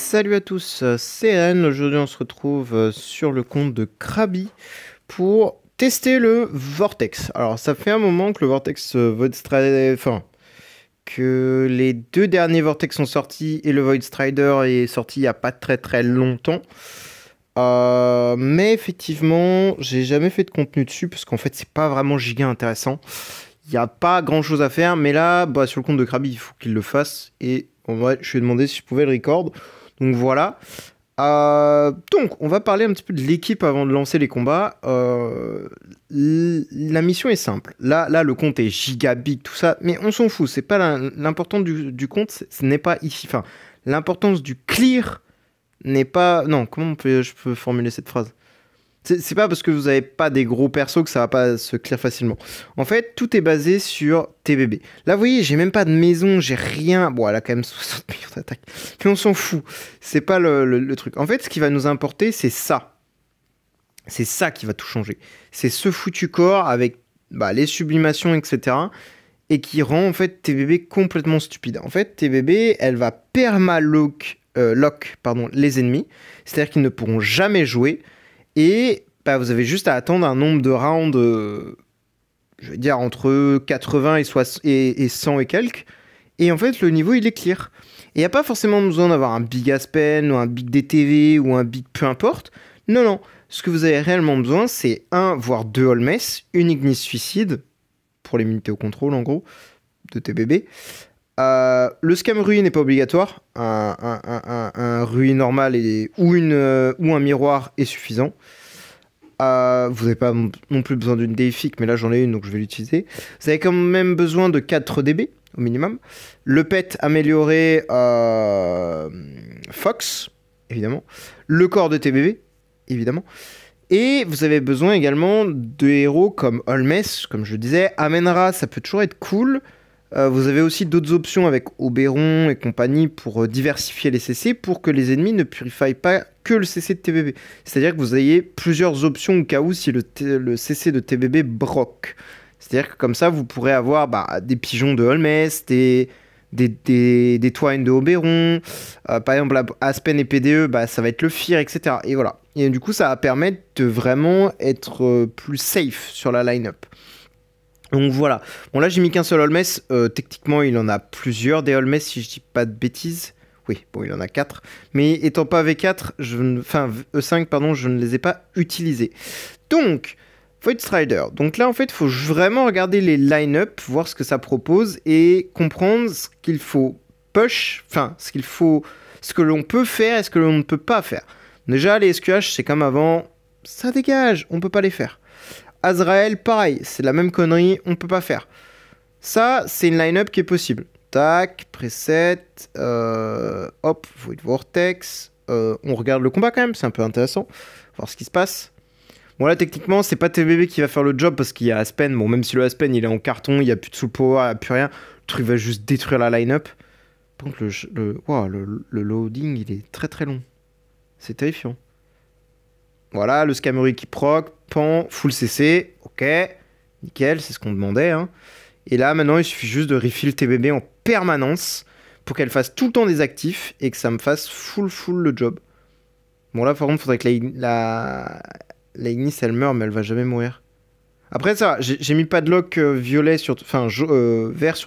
Salut à tous, c'est Ren. Aujourd'hui, on se retrouve sur le compte de Krabi pour tester le Vortex. Alors, ça fait un moment que le Vortex Void Strider, enfin, que les deux derniers Vortex sont sortis et le Void Strider est sorti il n'y a pas très très longtemps. Mais effectivement, j'ai jamais fait de contenu dessus parce qu'en fait, c'est pas vraiment giga intéressant. Il n'y a pas grand chose à faire, mais là, bah, sur le compte de Krabi, il faut qu'il le fasse. Et en vrai, je lui ai demandé si je pouvais le record. Donc voilà. Donc, on va parler un petit peu de l'équipe avant de lancer les combats. La mission est simple. Là, le compte est giga big, tout ça, mais on s'en fout. C'est pas l'important du compte, ce n'est pas ici. Enfin, l'importance du clear n'est pas. Non, je peux formuler cette phrase? C'est pas parce que vous n'avez pas des gros persos que ça va pas se clear facilement. En fait, tout est basé sur TBB. Là, vous voyez, j'ai même pas de maison, j'ai rien. Bon, elle a quand même 60 millions d'attaques. Mais on s'en fout. C'est pas le truc. En fait, ce qui va nous importer, c'est ça. C'est ça qui va tout changer. C'est ce foutu corps avec les sublimations, etc. Et qui rend en fait TBB complètement stupide. En fait, TBB, elle va perma-lock les ennemis. C'est-à-dire qu'ils ne pourront jamais jouer. Et vous avez juste à attendre un nombre de rounds, je vais dire, entre 80 et 100 et quelques. Et en fait, le niveau, il est clear. Et il n'y a pas forcément besoin d'avoir un big Aspen, ou un big DTV, ou un big peu importe. Non, non. Ce que vous avez réellement besoin, c'est un, voire deux Holmes, une Ignis Suicide, pour les unités au contrôle, en gros, de TBB. Le scam ruine n'est pas obligatoire. Un ruine normal ou un miroir est suffisant. Vous n'avez pas non plus besoin d'une déifique, mais là j'en ai une donc je vais l'utiliser. Vous avez quand même besoin de 4 DB au minimum. Le pet amélioré Fox, évidemment. Le corps de TBB, évidemment. Et vous avez besoin également de héros comme Holmes, comme je disais. Amenra, ça peut toujours être cool. Vous avez aussi d'autres options avec Oberon et compagnie pour diversifier les CC pour que les ennemis ne purifient pas que le CC de TBB. C'est-à-dire que vous ayez plusieurs options au cas où si le CC de TBB broque. C'est-à-dire que comme ça, vous pourrez avoir des pigeons de Holmes, des twines de Oberon. Par exemple, Aspen et PDE, ça va être le Fear, etc. Et voilà. Et du coup, ça va permettre de vraiment être plus safe sur la line-up. Donc voilà. Bon, là, j'ai mis qu'un seul Holmes. Techniquement, il en a plusieurs des Holmes, si je dis pas de bêtises. Oui, bon, il en a 4. Mais étant pas V4, E5, pardon, je ne les ai pas utilisés. Donc, Void Strider. Donc là, en fait, il faut vraiment regarder les line-up, voir ce que ça propose et comprendre ce qu'il faut push, ce que l'on peut faire et ce que l'on ne peut pas faire. Déjà, les SQH, c'est comme avant, ça dégage, on peut pas les faire. Azrael, pareil, c'est la même connerie, on peut pas faire. Ça, c'est une line-up qui est possible. Tac, preset, hop, Void Vortex. On regarde le combat quand même, c'est un peu intéressant. Voir ce qui se passe. Bon là, techniquement, c'est pas TBB qui va faire le job parce qu'il y a Aspen. Bon, même si le Aspen, il est en carton, il n'y a plus de soul power, il n'y a plus rien. Le truc va juste détruire la line-up. Par contre, le loading, il est très très long. C'est terrifiant. Voilà, le Scamery qui proc, pan, full CC, ok, nickel, c'est ce qu'on demandait. Hein. Et là, maintenant, il suffit juste de refill TBB en permanence pour qu'elle fasse tout le temps des actifs et que ça me fasse full le job. Bon, là, par contre, il faudrait que la Ignis, elle meurt, mais elle va jamais mourir. Après, ça, j'ai mis pas de lock vert sur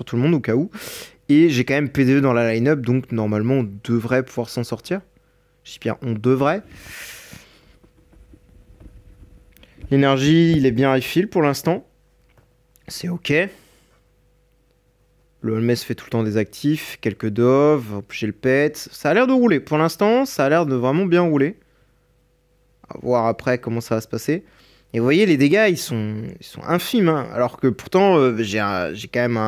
tout le monde au cas où. Et j'ai quand même PDE dans la line-up, donc normalement, on devrait pouvoir s'en sortir. Je dis bien, on devrait. L'énergie, il est bien refill pour l'instant. C'est ok. Le Holmes fait tout le temps des actifs. Quelques doves. J'ai le pet. Ça a l'air de rouler. Pour l'instant, ça a l'air de vraiment bien rouler. À voir après comment ça va se passer. Et vous voyez, les dégâts, ils sont infimes. Hein. Alors que pourtant, j'ai quand même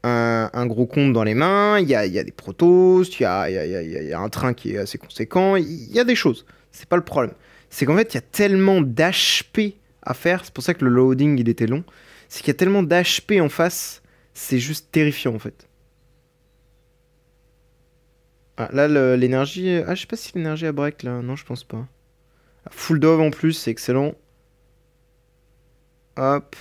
un gros compte dans les mains. Il y a des protos. Il y a un train qui est assez conséquent. Il y a des choses. C'est pas le problème. C'est qu'en fait, il y a tellement d'HP à faire. C'est pour ça que le loading, il était long. C'est qu'il y a tellement d'HP en face. C'est juste terrifiant, en fait. Ah, là, l'énergie... Ah, je sais pas si l'énergie a break, là. Non, je pense pas. Ah, full dove en plus, c'est excellent. Hop.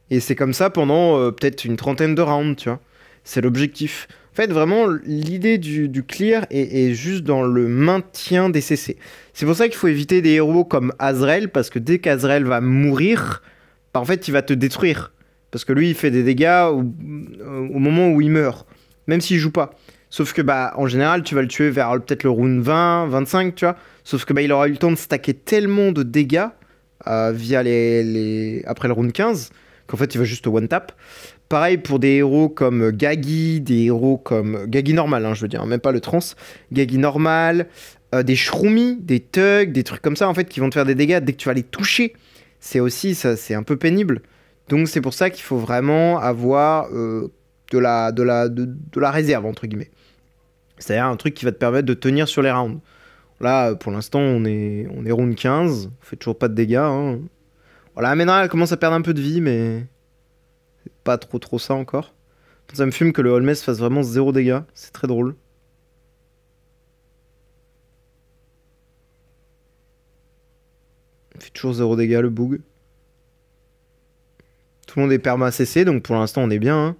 Et c'est comme ça pendant peut-être une trentaine de rounds, tu vois. C'est l'objectif. En fait, vraiment, l'idée du clear est juste dans le maintien des CC. C'est pour ça qu'il faut éviter des héros comme Azrael, parce que dès qu'Azrael va mourir, bah, en fait, il va te détruire. Parce que lui, il fait des dégâts au moment où il meurt, même s'il joue pas. Sauf que, bah, en général, tu vas le tuer vers peut-être le round 20, 25, tu vois. Sauf que, bah, il aura eu le temps de stacker tellement de dégâts via après le round 15, qu'en fait, il va juste au one-tap. Pareil pour des héros comme Gagi, des héros comme Gagi normal, hein, je veux dire, même pas le trans. Gagi normal, des Shroomy, des Thugs, des trucs comme ça, en fait, qui vont te faire des dégâts dès que tu vas les toucher. C'est aussi, ça, c'est un peu pénible. Donc, c'est pour ça qu'il faut vraiment avoir de la réserve, entre guillemets. C'est-à-dire un truc qui va te permettre de tenir sur les rounds. Là, pour l'instant, on est round 15. On fait toujours pas de dégâts. Hein. Voilà, Amenra, elle commence à perdre un peu de vie, mais c'est pas trop ça encore. Ça me fume que le Holmes fasse vraiment 0 dégâts. C'est très drôle. Il fait toujours 0 dégâts, le boog. Tout le monde est perma CC, donc pour l'instant, on est bien. Hein.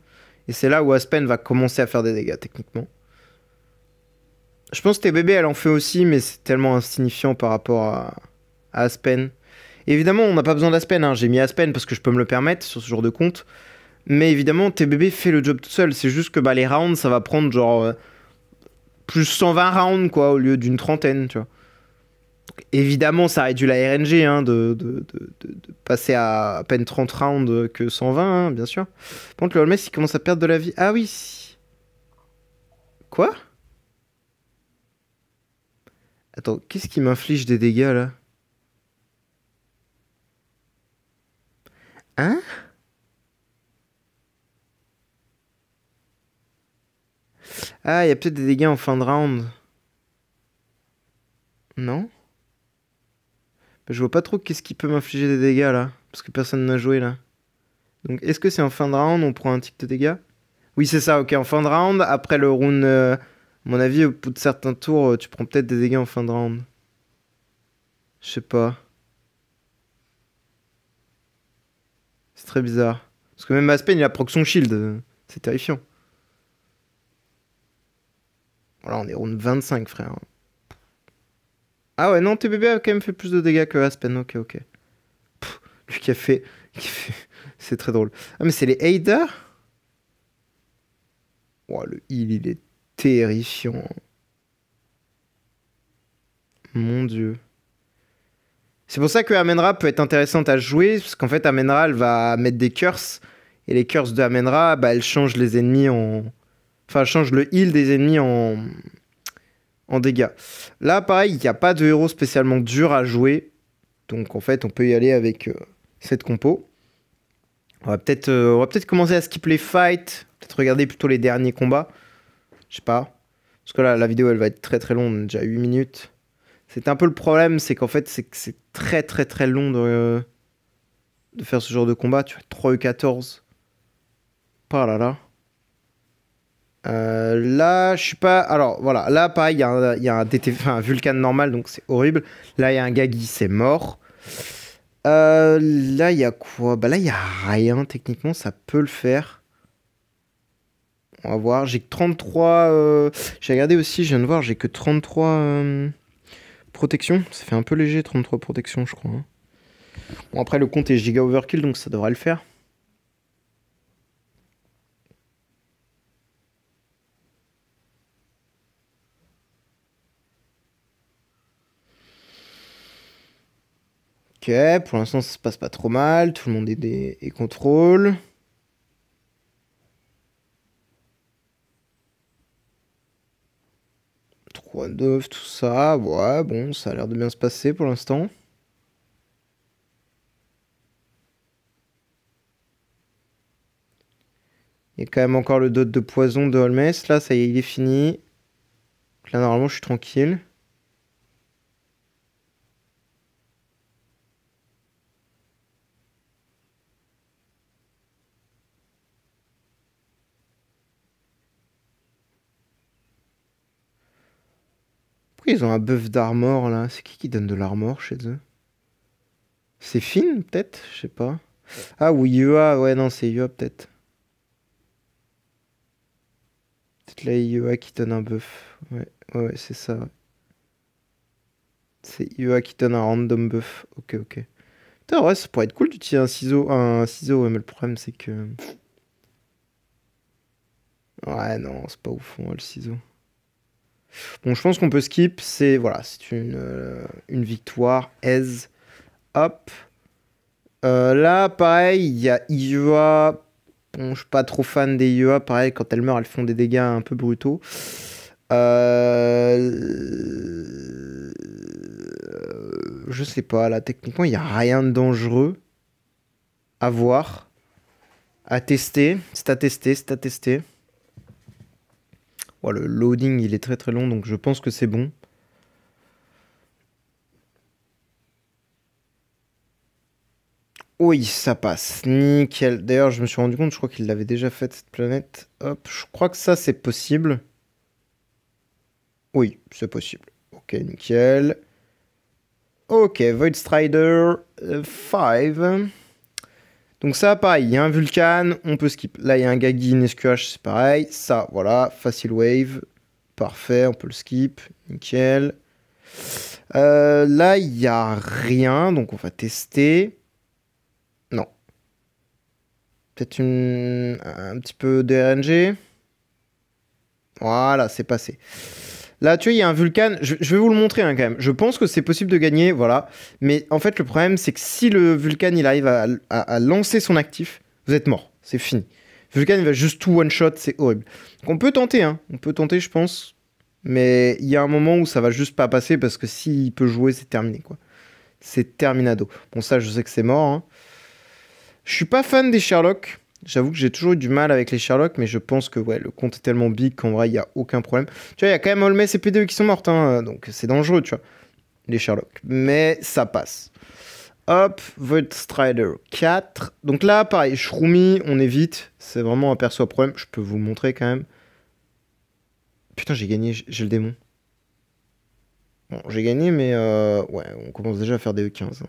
Et c'est là où Aspen va commencer à faire des dégâts, techniquement. Je pense que TBB, elle en fait aussi, mais c'est tellement insignifiant par rapport à Aspen. Et évidemment, on n'a pas besoin d'Aspen. Hein. J'ai mis Aspen parce que je peux me le permettre sur ce genre de compte. Mais évidemment, TBB fait le job tout seul. C'est juste que bah, les rounds, ça va prendre genre plus 120 rounds, quoi, au lieu d'une trentaine, tu vois. Évidemment, ça réduit la RNG hein, de passer à peine 30 rounds que 120, hein, bien sûr. Par contre, le Holmes, il commence à perdre de la vie. Ah oui. Quoi? Attends, qu'est-ce qui m'inflige des dégâts, là? Hein? Ah, il y a peut-être des dégâts en fin de round. Non? Bah, je vois pas trop qu'est-ce qui peut m'infliger des dégâts, là. Parce que personne n'a joué, là. Donc, est-ce que c'est en fin de round, on prend un tic de dégâts? Oui, c'est ça, ok, en fin de round. Après le round, à mon avis, au bout de certains tours, tu prends peut-être des dégâts en fin de round. Je sais pas. C'est très bizarre. Parce que même Aspen, il a proc son shield. C'est terrifiant. Voilà, on est round 25, frère. Ah ouais, non, TBB a quand même fait plus de dégâts que Aspen. Ok, ok. Pff, lui qui a fait... C'est très drôle. Ah, mais c'est les Ada? Oh, le heal, il est terrifiant. Mon dieu. C'est pour ça que Amenra peut être intéressante à jouer, parce qu'en fait, Amenra, elle va mettre des curses. Et les curses de Amenra, bah, elles changent les ennemis en... Enfin, elles changent le heal des ennemis en dégâts. Là, pareil, il n'y a pas de héros spécialement dur à jouer. Donc, en fait, on peut y aller avec cette compo. On va peut-être commencer à skip les fights. Peut-être regarder plutôt les derniers combats. Je sais pas. Parce que là, la vidéo, elle va être très très longue. On a déjà 8 minutes. C'est un peu le problème, c'est qu'en fait, c'est très très très long de faire ce genre de combat. Tu vois, 3 et 14. Oh là là. Là, je suis pas. Alors voilà, là pareil, il y a un DT, enfin, un Vulcan normal, donc c'est horrible. Là, il y a un Gagi, c'est mort. Là, il y a quoi? Bah là, il y a rien. Techniquement, ça peut le faire. On va voir. J'ai que 33. J'ai regardé aussi, je viens de voir, j'ai que 33 protections. Ça fait un peu léger, 33 protections, je crois. Hein. Bon, après, le compte est giga overkill, donc ça devrait le faire. Ok, pour l'instant ça se passe pas trop mal, tout le monde est contrôle. Trois 9 tout ça, ouais, bon, ça a l'air de bien se passer pour l'instant. Il y a quand même encore le dot de poison de Holmes, là ça y est, il est fini. Là normalement je suis tranquille. Pourquoi ils ont un buff d'armor là? C'est qui donne de l'armor chez eux? C'est Finn peut-être? Je sais pas. Ah ou Yua, ouais non c'est Yua peut-être. Peut-être la IEA qui donne un buff. Ouais, c'est ça. Ouais. C'est IEA qui donne un random buff. Ok, ok. Putain, ouais, ça pourrait être cool d'utiliser un ciseau, ouais, mais le problème c'est que... Ouais, non, c'est pas ouf, le ciseau. Bon, je pense qu'on peut skip. C'est voilà, c'est une victoire. Aise. Hop. Là, pareil, il y a IEA. Bon, je suis pas trop fan des IEA. Pareil, quand elles meurent, elles font des dégâts un peu brutaux. Je sais pas, là, techniquement, il n'y a rien de dangereux à voir, à tester. C'est à tester, c'est à tester. Ouais, le loading, il est très très long, donc je pense que c'est bon. Oui, ça passe. Nickel. D'ailleurs, je me suis rendu compte, je crois qu'il l'avait déjà fait, cette planète. Hop, je crois que ça, c'est possible. Oui, c'est possible. Ok, nickel. Ok, Void Strider 5. Donc ça, pareil, il y a un Vulcan, on peut skip. Là, il y a un Gagi, une SQH, c'est pareil. Ça, voilà, Facile Wave. Parfait, on peut le skip. Nickel. Là, il n'y a rien, donc on va tester. Non. Peut-être un petit peu de RNG. Voilà, c'est passé. Là, tu vois, il y a un Vulcan. Je vais vous le montrer hein, quand même. Je pense que c'est possible de gagner, voilà. Mais en fait, le problème, c'est que si le Vulcan, il arrive à lancer son actif, vous êtes mort. C'est fini. Vulcan, il va juste tout one-shot. C'est horrible. Donc, on peut tenter, hein. On peut tenter, je pense. Mais il y a un moment où ça va juste pas passer parce que s'il peut jouer, c'est terminé, quoi. C'est terminado. Bon, ça, je sais que c'est mort. Hein. Je suis pas fan des Sherlock. J'avoue que j'ai toujours eu du mal avec les Sherlock, mais je pense que ouais, le compte est tellement big qu'en vrai, il n'y a aucun problème. Tu vois, il y a quand même Holmes et PDE qui sont mortes, hein, donc c'est dangereux, tu vois, les Sherlock. Mais ça passe. Hop, Void Strider 4. Donc là, pareil, Shroomy, on évite. C'est vraiment un perso à problème. Je peux vous le montrer quand même. Putain, j'ai gagné, j'ai le démon. Bon, j'ai gagné, mais ouais, on commence déjà à faire des E15. Hein.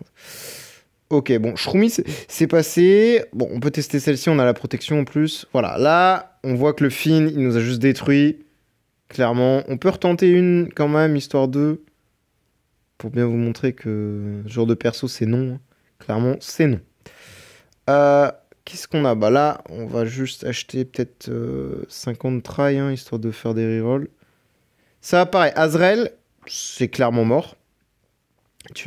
Ok, bon, Shroomy, c'est passé. Bon, on peut tester celle-ci, on a la protection en plus. Voilà, là, on voit que le Finn, il nous a juste détruit. Clairement. On peut retenter une quand même, histoire de... Pour bien vous montrer que ce genre de perso, c'est non. Hein. Clairement, c'est non. Qu'est-ce qu'on a? Bah là, on va juste acheter peut-être 50 try, hein, histoire de faire des rerolls. Ça, pareil, Azrael, c'est clairement mort.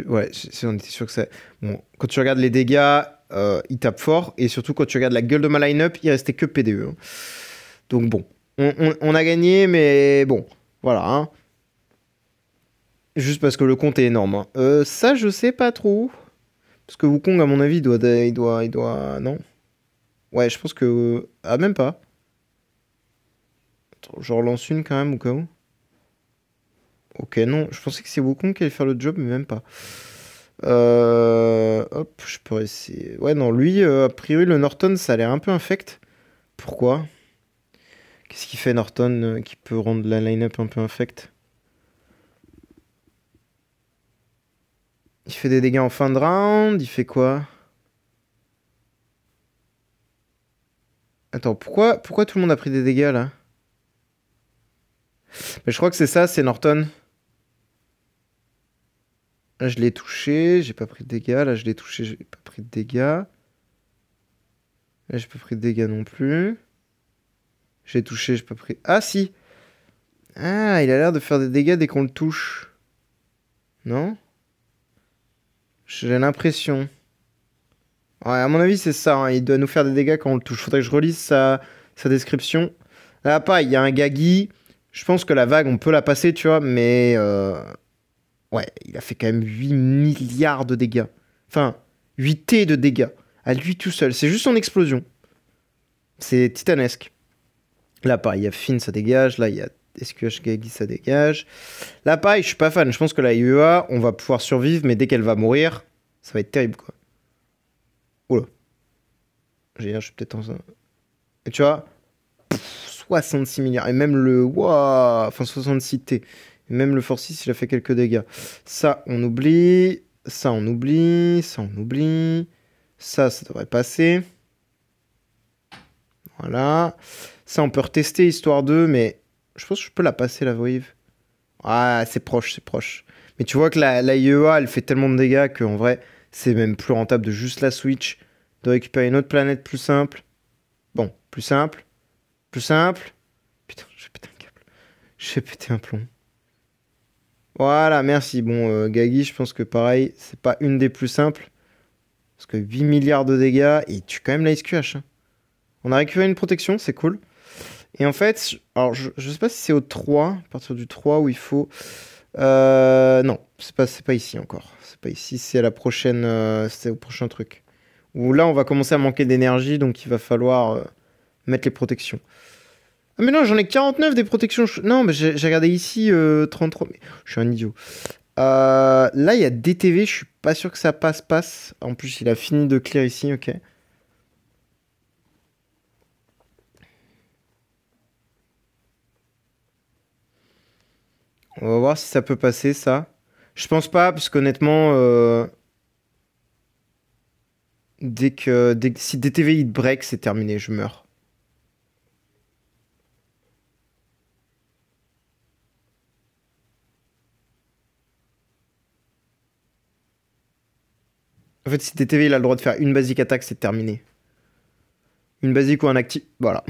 Ouais, on était sûr que c'est... Bon, quand tu regardes les dégâts, il tape fort. Et surtout, quand tu regardes la gueule de ma line-up, il restait que PDE. Hein. Donc bon, on a gagné, mais bon, voilà. Hein. Juste parce que le compte est énorme. Hein. Ça, je sais pas trop. Parce que Wukong, à mon avis, il doit... Non. Ouais, je pense que... Ah, même pas. Attends, je relance une quand même, au cas où. Ok, non, je pensais que c'est Wukong qui allait faire le job, mais même pas. Hop, je peux essayer. Ouais, non, lui, a priori, le Norton, ça a l'air un peu infect. Pourquoi? Qu'est-ce qu'il fait, Norton, qui peut rendre la line-up un peu infect? Il fait des dégâts en fin de round, il fait quoi? Attends, pourquoi tout le monde a pris des dégâts, là? Mais je crois que c'est ça, c'est Norton. Là, je l'ai touché, j'ai pas pris de dégâts. Là, je l'ai touché, j'ai pas pris de dégâts. Là, j'ai pas pris de dégâts non plus. J'ai touché, j'ai pas pris... Ah, si! Ah, il a l'air de faire des dégâts dès qu'on le touche. Non? J'ai l'impression. Ouais, à mon avis, c'est ça. Hein. Il doit nous faire des dégâts quand on le touche. Faudrait que je relise sa description. Là, pareil, il y a un Gagi. Je pense que la vague, on peut la passer, tu vois, mais... Ouais, il a fait quand même 8 milliards de dégâts. Enfin, 8 T de dégâts. À lui tout seul. C'est juste son explosion. C'est titanesque. Là, pareil, il y a Finn, ça dégage. Là, il y a SQH Gagi, ça dégage. Là, pareil, je suis pas fan. Je pense que la IEA, on va pouvoir survivre, mais dès qu'elle va mourir, ça va être terrible, quoi. Oula. Je suis peut-être en... Et tu vois, 66 milliards. Et même le... Waouh, enfin, 66 T. Et même le Force 6, il a fait quelques dégâts. Ça, on oublie. Ça, on oublie. Ça, on oublie. Ça devrait passer. Voilà. Ça, on peut retester histoire 2, mais Je pense que je peux la passer, la wave. Ah, c'est proche, c'est proche. Mais tu vois que la IEA, elle fait tellement de dégâts qu'en vrai, c'est même plus rentable de juste la switch, de récupérer une autre planète plus simple. Bon, plus simple, plus simple. Putain, j'ai pété un câble. J'ai pété un plomb. Voilà, merci. Bon, Gagi, je pense que pareil, c'est pas une des plus simples. Parce que 8 milliards de dégâts, et il tue quand même la SQH. Hein. On a récupéré une protection, c'est cool. Et en fait, alors je sais pas si c'est au 3, à partir du 3 où il faut... non, c'est pas ici encore. C'est pas ici, c'est à la prochaine... c'est au prochain truc. Où là, on va commencer à manquer d'énergie, donc il va falloir mettre les protections. Ah mais non, j'en ai 49 des protections. Non, mais j'ai regardé ici 33. Mais je suis un idiot. Là, il y a DTV, je suis pas sûr que ça passe. En plus, il a fini de clear ici, ok. On va voir si ça peut passer, ça. Je pense pas, parce qu'honnêtement, si DTV hit break, c'est terminé, je meurs. En fait, si DTV il a le droit de faire une basic attaque, c'est terminé. Une basic ou un actif. Voilà.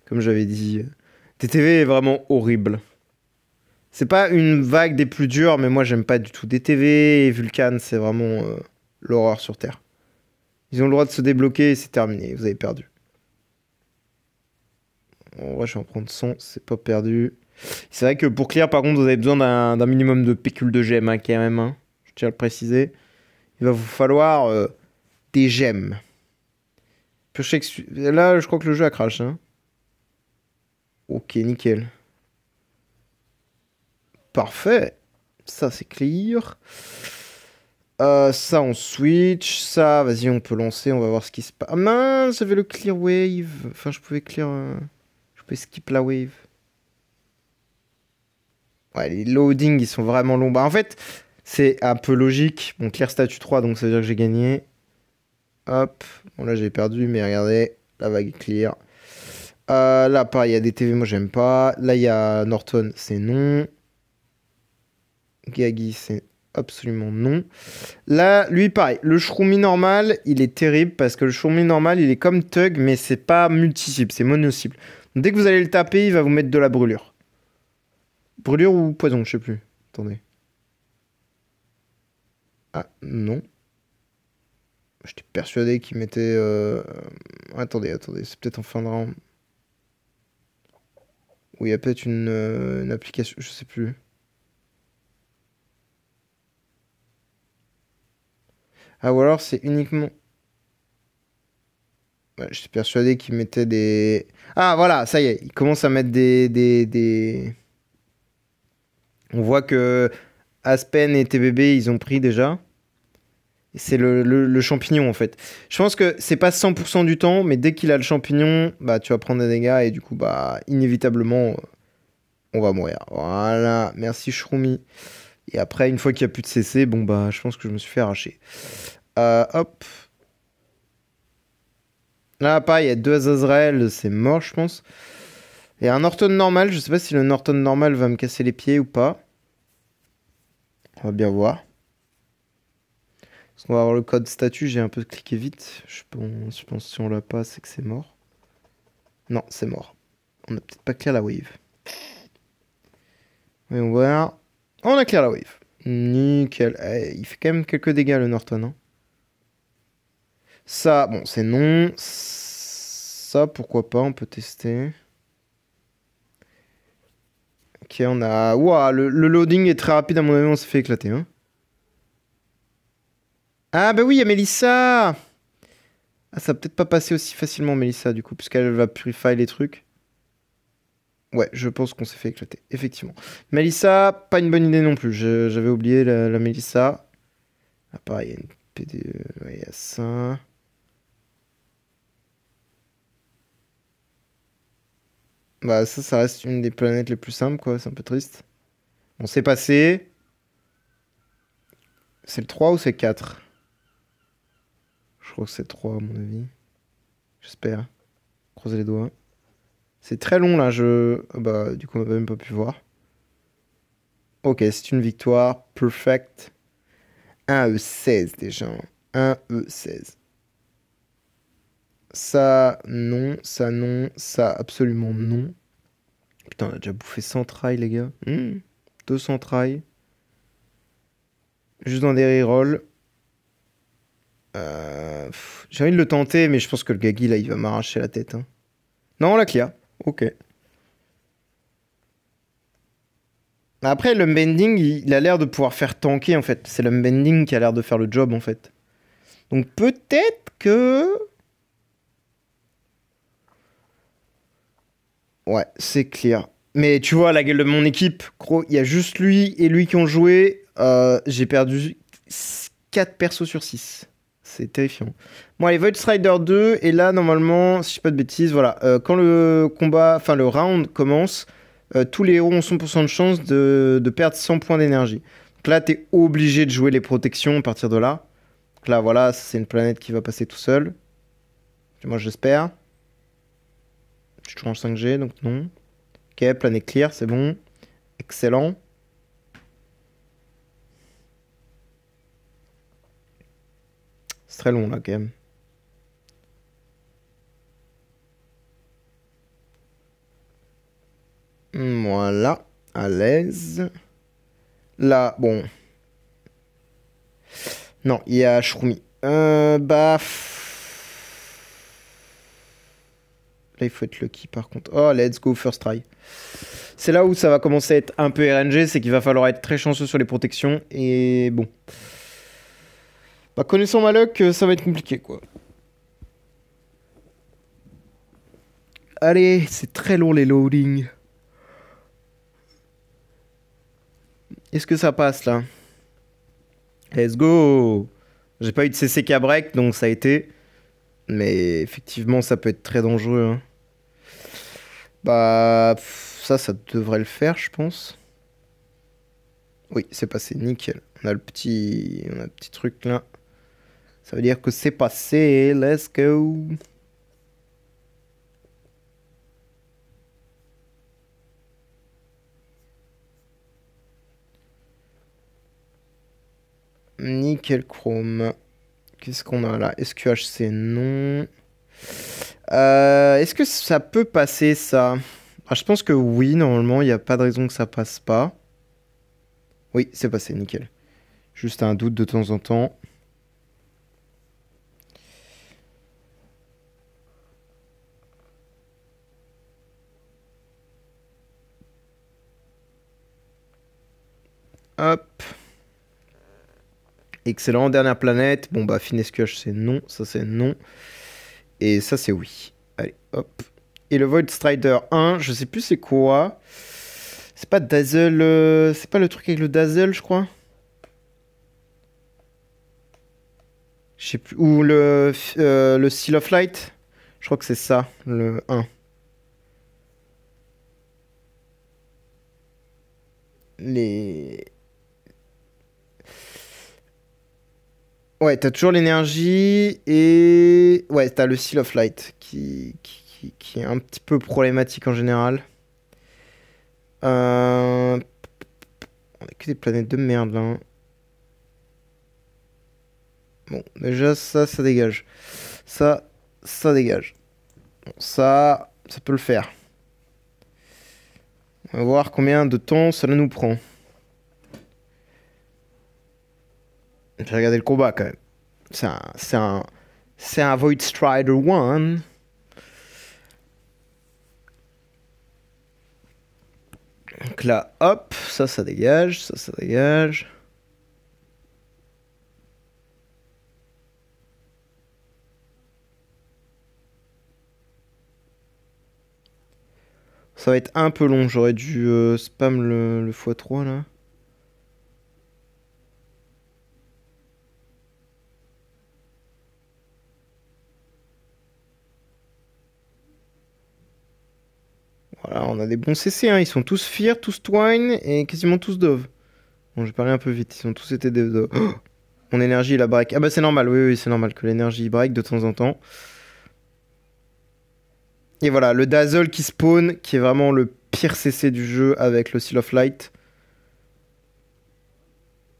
Comme j'avais dit. DTV est vraiment horrible. C'est pas une vague des plus dures, mais moi j'aime pas du tout. DTV et Vulcan, c'est vraiment l'horreur sur Terre. Ils ont le droit de se débloquer et c'est terminé, vous avez perdu. En vrai, je vais en prendre 100, c'est pas perdu. C'est vrai que pour clear, par contre, vous avez besoin d'un minimum de pécule de gemmes, hein, quand même. Hein. Je tiens à le préciser. Il va vous falloir des gemmes. Là, je crois que le jeu a crash. Hein. Ok, nickel. Parfait. Ça, c'est clear. Ça, on switch. Ça, vas-y, on peut lancer. On va voir ce qui se passe. Ah mince, j'avais le clear wave. Enfin, je pouvais clear... Je pouvais skip la wave. Ouais, les loadings, ils sont vraiment longs. Bah, en fait, c'est un peu logique. Bon, clear statut 3, donc ça veut dire que j'ai gagné. Hop. Bon, là, j'ai perdu, mais regardez. La vague est clear. Là, pareil, il y a des TV, moi, j'aime pas. Là, il y a Norton, c'est non. Gagi, c'est absolument non. Là, lui, pareil. Le Shroomy normal, il est terrible parce que le Shroomy normal, il est comme Tug, mais c'est pas multi-cible, c'est mono-cible. Donc, dès que vous allez le taper, il va vous mettre de la brûlure. Brûlure ou poison, je sais plus. Attendez. Ah, non. J'étais persuadé qu'il mettait... Attendez, c'est peut-être en fin de round. Ou il y a peut-être une application, je sais plus. Ah, ou alors c'est uniquement... Ouais, j'étais persuadé qu'il mettait des... Ah, voilà, ça y est, il commence à mettre des... On voit que Aspen et TBB, ils ont pris déjà. C'est le champignon, en fait. Je pense que c'est pas 100% du temps, mais dès qu'il a le champignon, bah, tu vas prendre des dégâts et du coup, bah, inévitablement, on va mourir. Voilà, merci Shroomy. Et après, une fois qu'il n'y a plus de CC, bon, bah, je pense que je me suis fait arracher. Hop. Là, pareil, il y a deux Azrael, c'est mort, je pense. Et un Norton normal, je sais pas si le Norton normal va me casser les pieds ou pas. On va bien voir. Parce qu'on va avoir le code statut, j'ai un peu cliqué vite. Je pense que si on l'a pas, c'est que c'est mort. Non, c'est mort. On a peut-être pas clear la wave. Voyons voir. On a clear la wave. Nickel. Eh, il fait quand même quelques dégâts le Norton. Hein. Ça, bon, c'est non. Ça, pourquoi pas, on peut tester. Ok, on a... Ouah, le loading est très rapide, à mon avis, on s'est fait éclater. Hein. Ah bah oui, il y a Mélissa. Ah, ça va peut-être pas passer aussi facilement, Mélissa, du coup, puisqu'elle va purifier les trucs. Ouais, je pense qu'on s'est fait éclater, effectivement. Mélissa, pas une bonne idée non plus. J'avais oublié la Mélissa. Ah, pareil, il y a une PD... Ouais, il y a ça. Bah ça reste une des planètes les plus simples, quoi. C'est un peu triste. On s'est passé. C'est le 3 ou c'est le 4? Je crois que c'est le 3 à mon avis. J'espère. Croisez les doigts. C'est très long là, bah, du coup, on n'a même pas pu voir. Ok, c'est une victoire. Perfect. 1 E16 déjà. 1 E16. Ça, non. Ça, non. Ça, absolument non. Putain, on a déjà bouffé 100 trails, les gars. 200 trails. Juste dans des rerolls. J'ai envie de le tenter, mais je pense que le Gagi, là, il va m'arracher la tête. Hein. Non, la clear. Ok. Après, l'unbending, il a l'air de pouvoir faire tanker, en fait. C'est l'unbending qui a l'air de faire le job, en fait. Donc peut-être que... Ouais, c'est clair. Mais tu vois, la gueule de mon équipe, gros, il y a juste lui et lui qui ont joué. J'ai perdu 4 persos sur 6. C'est terrifiant. Bon, allez, Void Strider 2. Et là, normalement, si je dis pas de bêtises, voilà. Quand le combat, enfin le round commence, tous les héros ont 100% de chance de perdre 100 points d'énergie. Donc là, t'es obligé de jouer les protections à partir de là. Donc là, voilà, c'est une planète qui va passer tout seul. Moi, j'espère. Je suis toujours en 5G, donc non. Ok, planète clear, c'est bon. Excellent. C'est très long, là, quand même. Voilà, à l'aise. Là, bon. Non, il y a Shroomy. Bah... Là, il faut être lucky, par contre. Oh, let's go, first try. C'est là où ça va commencer à être un peu RNG, c'est qu'il va falloir être très chanceux sur les protections. Et bon. Bah, connaissant ma luck, ça va être compliqué, quoi. Allez, c'est très long, les loadings. Est-ce que ça passe, là? Let's go! J'ai pas eu de CCK break, donc ça a été. Mais effectivement, ça peut être très dangereux. Hein. Bah, ça devrait le faire, je pense. Oui, c'est passé, nickel. On a le petit truc là. Ça veut dire que c'est passé. Let's go. Nickel chrome. Qu'est-ce qu'on a là? SQHC, non. Est-ce que ça peut passer, ça? Ah, je pense que oui, normalement, il n'y a pas de raison que ça passe pas. Oui, c'est passé, nickel. Juste un doute de temps en temps. Hop. Excellent, dernière planète. Bon, bah, FinSQH, c'est non. Ça, c'est non. Et ça, c'est oui. Allez, hop. Et le Void Strider 1, je sais plus c'est quoi. C'est pas Dazzle... C'est pas le truc avec le Dazzle, je crois. Je sais plus. Ou le Seal of Light. Je crois que c'est ça, le 1. Les... Ouais, t'as toujours l'énergie et... Ouais, t'as le Seal of Light qui est un petit peu problématique en général. On a que des planètes de merde là. Hein. Bon, déjà ça dégage. Ça dégage. Bon, ça peut le faire. On va voir combien de temps cela nous prend. J'ai regardé le combat quand même. C'est un Void Strider 1. Donc là, hop, ça dégage, ça dégage. Ça va être un peu long, j'aurais dû spam le x3 là. Voilà, on a des bons CC, hein. Ils sont tous Fear, tous Twine et quasiment tous Dove. Bon, j'ai parlé un peu vite, ils ont tous été Dove. Oh, mon énergie, la break. Ah bah c'est normal, oui, c'est normal que l'énergie break de temps en temps. Et voilà, le Dazzle qui spawn, qui est vraiment le pire CC du jeu avec le Seal of Light.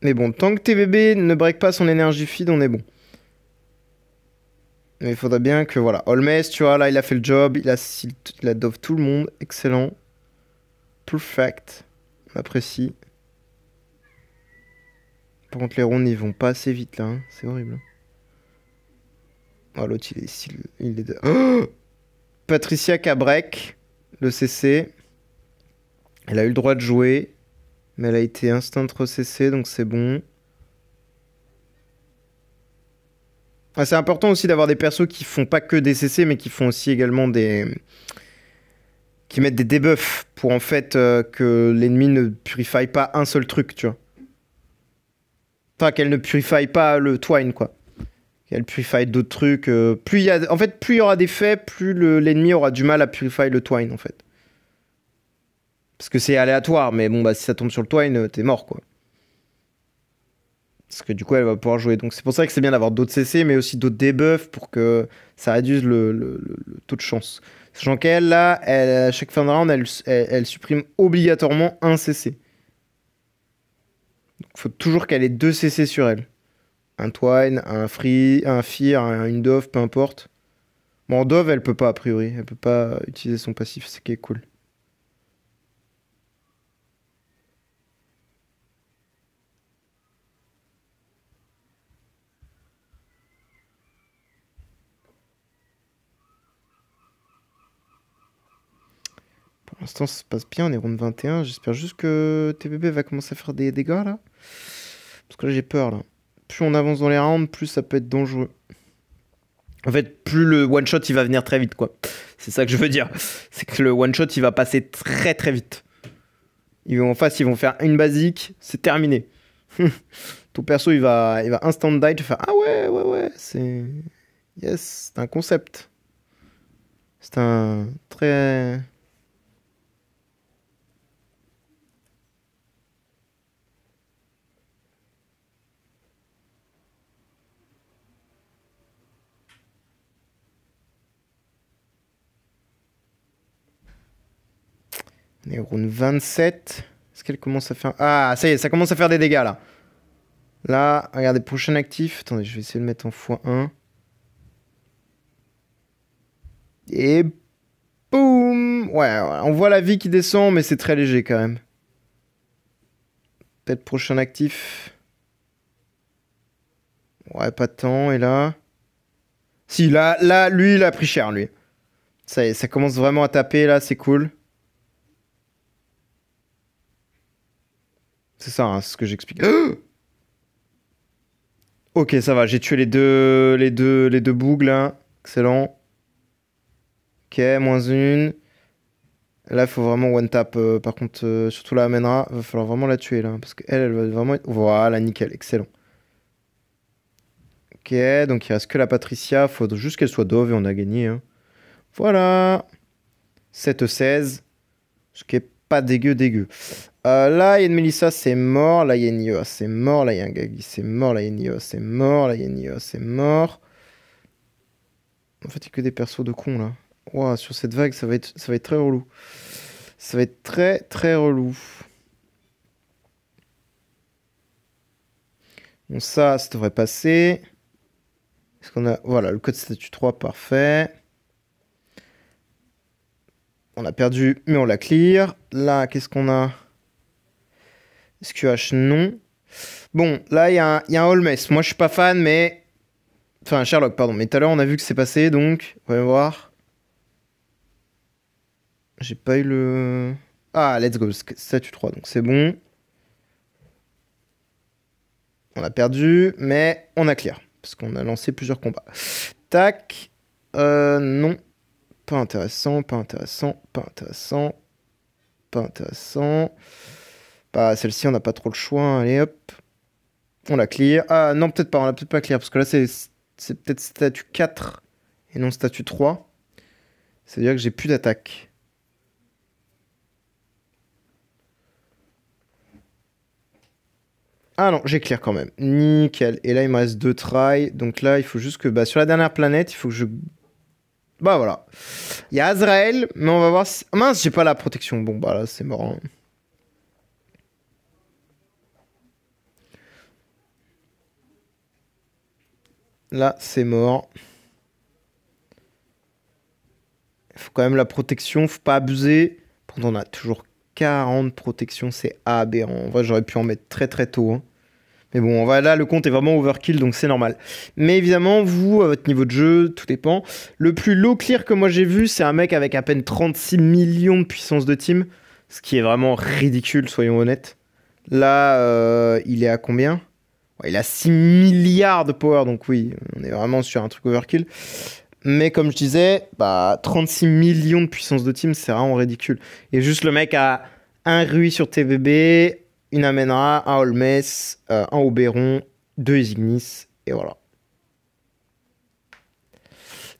Mais bon, tant que TVB ne break pas son énergie feed, on est bon. Mais il faudrait bien que, voilà. Holmes, tu vois, là, il a fait le job. Il a dove tout le monde. Excellent. Perfect. On apprécie. Par contre, les rondes, ils vont pas assez vite, là. Hein. C'est horrible. Oh, l'autre, il est... Oh, Patricia qui a break le CC. Elle a eu le droit de jouer. Mais elle a été instant re-CC, donc c'est bon. Ah, c'est important aussi d'avoir des persos qui font pas que des CC, mais qui font aussi également des... qui mettent des debuffs pour en fait que l'ennemi ne purifie pas un seul truc, tu vois. Enfin, qu'elle ne purifie pas le twine, quoi. Qu'elle purifie d'autres trucs. Plus il y a... En fait, plus il y aura d'effets, plus l'ennemi aura du mal à purifier le twine, en fait. Parce que c'est aléatoire, mais bon, bah si ça tombe sur le twine, t'es mort, quoi. Parce que du coup, elle va pouvoir jouer. Donc c'est pour ça que c'est bien d'avoir d'autres CC, mais aussi d'autres debuffs pour que ça réduise le taux de chance. Sachant qu'elle, là, à chaque fin de round, elle supprime obligatoirement un CC. Donc il faut toujours qu'elle ait 2 CC sur elle. Un Twine, un Free, un Fear, une Dove, peu importe. Bon, en Dove, elle peut pas, a priori. Elle peut pas utiliser son passif, c'est ce qui est cool. Pour l'instant, ça se passe bien, on est round 21. J'espère juste que TBB va commencer à faire des dégâts, là. Parce que là, j'ai peur, là. Plus on avance dans les rounds, plus ça peut être dangereux. En fait, plus le one-shot, il va venir très vite, quoi. C'est ça que je veux dire. C'est que le one-shot, il va passer très très vite. En face, ils vont faire une basique, c'est terminé. Ton perso, il va instant die, tu vas faire « Ah ouais, c'est... Yes, c'est un concept. » C'est un très... On est au round 27. Est-ce qu'elle commence à faire... Ah, ça y est, ça commence à faire des dégâts, là. Là, regardez, prochain actif. Attendez, je vais essayer de mettre en x1. Et... Boum! Ouais, on voit la vie qui descend, mais c'est très léger, quand même. Peut-être prochain actif. Ouais, pas tant. Et là... Si, là, lui, il a pris cher, lui. Ça y est, ça commence vraiment à taper, là, c'est cool. C'est ça, hein, c'est ce que j'explique. Ok, ça va, j'ai tué les deux bougs, là. Excellent. Ok, moins une. Là, il faut vraiment one tap. Par contre, surtout la Amenra, va falloir vraiment la tuer, là. Parce qu'elle, elle va vraiment être... Voilà, nickel, excellent. Ok, donc il reste que la Patricia. Faut juste qu'elle soit dove et on a gagné. Hein. Voilà. 7-16. Ce qui est pas dégueu. Là, il y a une Melissa, c'est mort. Là, il y a une Ioa, c'est mort. Là, il y a un Gagi, c'est mort. Là, il y a une Ioa, c'est mort. Là, il y a une Ioa, c'est mort. En fait, il n'y a que des persos de cons, là. Ouah, sur cette vague, ça va être très relou. Ça va être très, très relou. Bon, ça devrait passer. Est-ce qu'on a... Voilà, le code statut 3, parfait. On a perdu, mais on l'a clear. Là, qu'est-ce qu'on a? SQH, non. Bon, là, il y a un Holmes. Moi, je suis pas fan, mais... Enfin, Sherlock, pardon. Mais tout à l'heure, on a vu que c'est passé, donc... On va voir. J'ai pas eu le... Ah, let's go. Statut 3, donc c'est bon. On a perdu, mais on a clear. Parce qu'on a lancé plusieurs combats. Tac. Non. Pas intéressant, pas intéressant, pas intéressant. Pas intéressant. Bah, celle-ci, on n'a pas trop le choix. Allez, hop. On la clear. Ah, non, peut-être pas. On l'a peut-être pas clear. Parce que là, c'est peut-être statut 4 et non statut 3. C'est-à-dire que j'ai plus d'attaque. Ah non, j'ai clear quand même. Nickel. Et là, il me reste 2 tries. Donc là, il faut juste que... Bah, sur la dernière planète, il faut que je Bah voilà. Il y a Azrael, mais on va voir si... Ah, mince, j'ai pas la protection. Bon, bah là, c'est mort. Hein. Là, c'est mort. Il faut quand même la protection, faut pas abuser. Pourtant, on a toujours 40 protections, c'est aberrant. En vrai, j'aurais pu en mettre très très tôt. Hein. Mais bon, là, le compte est vraiment overkill, donc c'est normal. Mais évidemment, vous, à votre niveau de jeu, tout dépend. Le plus low clear que moi j'ai vu, c'est un mec avec à peine 36 millions de puissance de team. Ce qui est vraiment ridicule, soyons honnêtes. Là, il est à combien? Ouais, il a 6 milliards de power, donc oui, on est vraiment sur un truc overkill. Mais comme je disais, bah, 36 millions de puissance de team, c'est vraiment ridicule. Et juste le mec a un Rui sur TVB, une Amenra, un Holmes, un Oberon, deux Ignis, et voilà.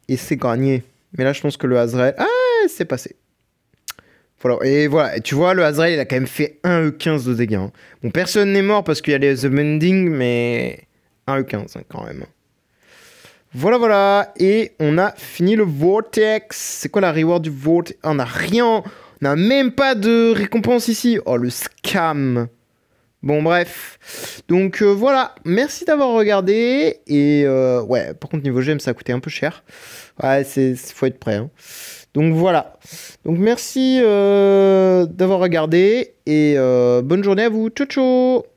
Et c'est gagné. Mais là, je pense que le Azrael... Ah, c'est passé. Voilà. Et voilà, et tu vois, le Azrael, il a quand même fait un E15 de dégâts. Hein. Bon, personne n'est mort parce qu'il y a les The Mending, mais un E15 hein, quand même. Voilà, voilà. Et on a fini le Vortex. C'est quoi la reward du Vortex? On n'a rien. On n'a même pas de récompense ici. Oh, le scam. Bon, bref. Donc, voilà. Merci d'avoir regardé. Et ouais, par contre, niveau GM, ça a coûté un peu cher. Ouais, faut être prêt. Hein. Donc, voilà. Donc, merci d'avoir regardé. Et bonne journée à vous. Ciao, ciao.